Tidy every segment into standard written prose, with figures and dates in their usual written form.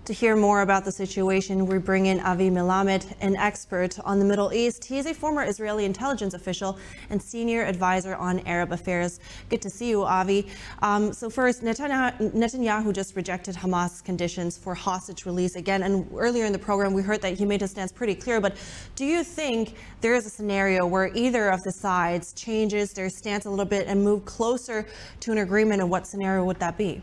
To hear more about the situation, we bring in Avi Melamed, an expert on the Middle East. He is a former Israeli intelligence official and senior advisor on Arab affairs. Good to see you, Avi. So first, Netanyahu just rejected Hamas conditions for hostage release again. And earlier in the program, we heard that he made his stance pretty clear. But do you think there is a scenario where either of the sides changes their stance a little bit and move closer to an agreement? And what scenario would that be?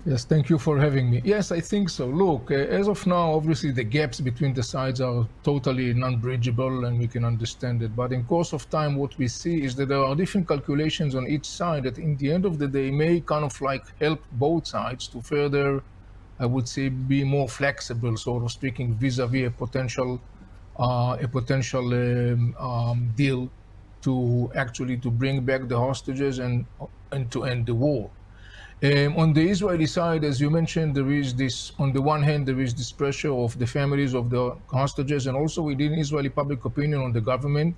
Yes, thank you for having me. Yes, I think so. Look, as of now, obviously the gaps between the sides are totally non-bridgeable and we can understand it. But in course of time, what we see is that there are different calculations on each side that in the end of the day may kind of like help both sides to further, I would say, be more flexible, sort of speaking, vis-a-vis a potential deal to actually to bring back the hostages and to end the war. On the Israeli side, as you mentioned, there is this, on the one hand, there is this pressure of the families of the hostages and also within Israeli public opinion on the government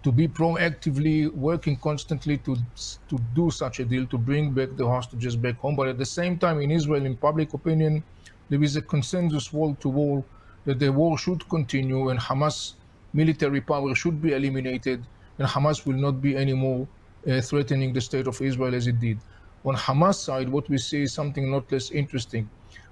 to be proactively working constantly to do such a deal, to bring back the hostages back home. But at the same time, in Israel, in public opinion, there is a consensus wall to wall that the war should continue and Hamas military power should be eliminated and Hamas will not be anymore threatening the state of Israel as it did. On Hamas side, what we see is something not less interesting.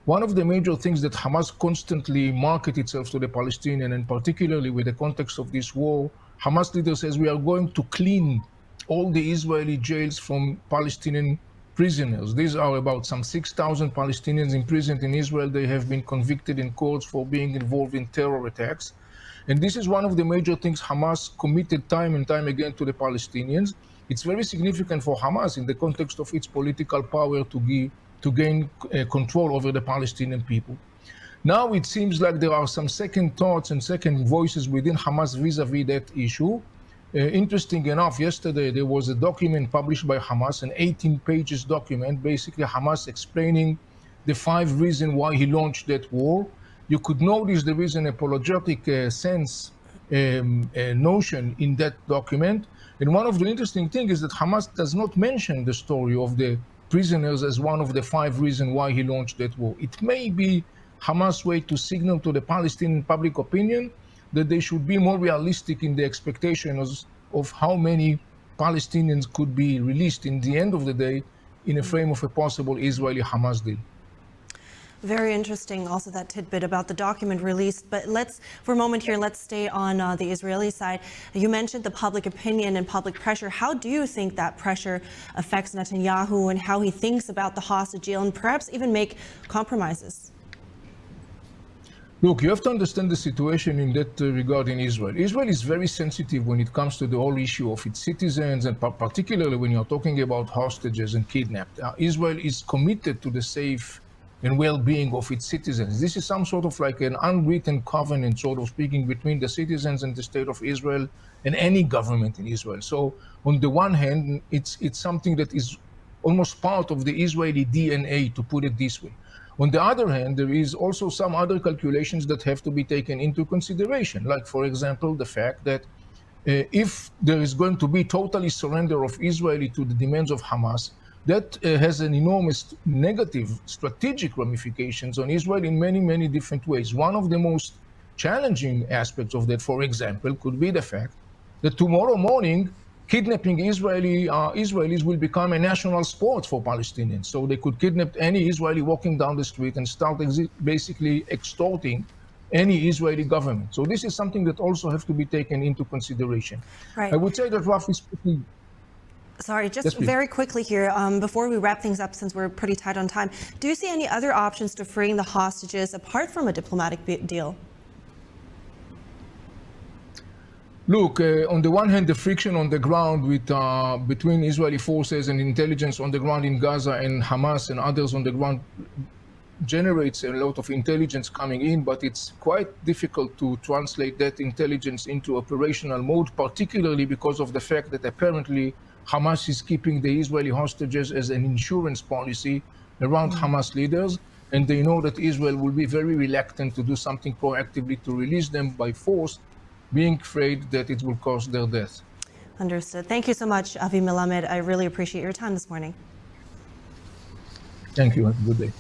One of the major things that Hamas constantly market itself to the Palestinian, and particularly with the context of this war, Hamas leader says we are going to clean all the Israeli jails from Palestinian prisoners. These are about some 6,000 Palestinians imprisoned in Israel. They have been convicted in courts for being involved in terror attacks. And this is one of the major things Hamas committed time and time again to the Palestinians. It's very significant for Hamas in the context of its political power to gain control over the Palestinian people. Now it seems like there are some second thoughts and second voices within Hamas vis-a-vis that issue. Interesting enough, yesterday there was a document published by Hamas, an 18 pages document, basically Hamas explaining the 5 reasons why he launched that war. You could notice there is an apologetic notion in that document. And one of the interesting things is that Hamas does not mention the story of the prisoners as one of the 5 reasons why he launched that war. It may be Hamas' way to signal to the Palestinian public opinion that they should be more realistic in the expectations of how many Palestinians could be released in the end of the day in a frame of a possible Israeli-Hamas deal. Very interesting, also that tidbit about the document released. But for a moment here, let's stay on the Israeli side. You mentioned the public opinion and public pressure. How do you think that pressure affects Netanyahu and how he thinks about the hostage deal and perhaps even make compromises? Look, you have to understand the situation in that regard in Israel. Israel is very sensitive when it comes to the whole issue of its citizens, and particularly when you're talking about hostages and kidnapped. Israel is committed to the safe and well-being of its citizens. This is some sort of like an unwritten covenant, sort of speaking, between the citizens and the state of Israel and any government in Israel. So on the one hand, it's something that is almost part of the Israeli DNA, to put it this way. On the other hand, there is also some other calculations that have to be taken into consideration, like, for example, the fact that if there is going to be totally surrender of Israel to the demands of Hamas, that has an enormous negative strategic ramifications on Israel in many, many different ways. One of the most challenging aspects of that, for example, could be the fact that tomorrow morning, kidnapping Israelis will become a national sport for Palestinians. So they could kidnap any Israeli walking down the street and start basically extorting any Israeli government. So this is something that also has to be taken into consideration. Right. I would say that roughly speaking, sorry, just very quickly here, before we wrap things up, since we're pretty tight on time, do you see any other options to freeing the hostages apart from a diplomatic deal? Look, on the one hand, the friction on the ground between Israeli forces and intelligence on the ground in Gaza and Hamas and others on the ground generates a lot of intelligence coming in, but it's quite difficult to translate that intelligence into operational mode, particularly because of the fact that apparently Hamas is keeping the Israeli hostages as an insurance policy around Hamas leaders, and they know that Israel will be very reluctant to do something proactively to release them by force, being afraid that it will cause their death. Understood. Thank you so much, Avi Melamed. I really appreciate your time this morning. Thank you. Have a good day.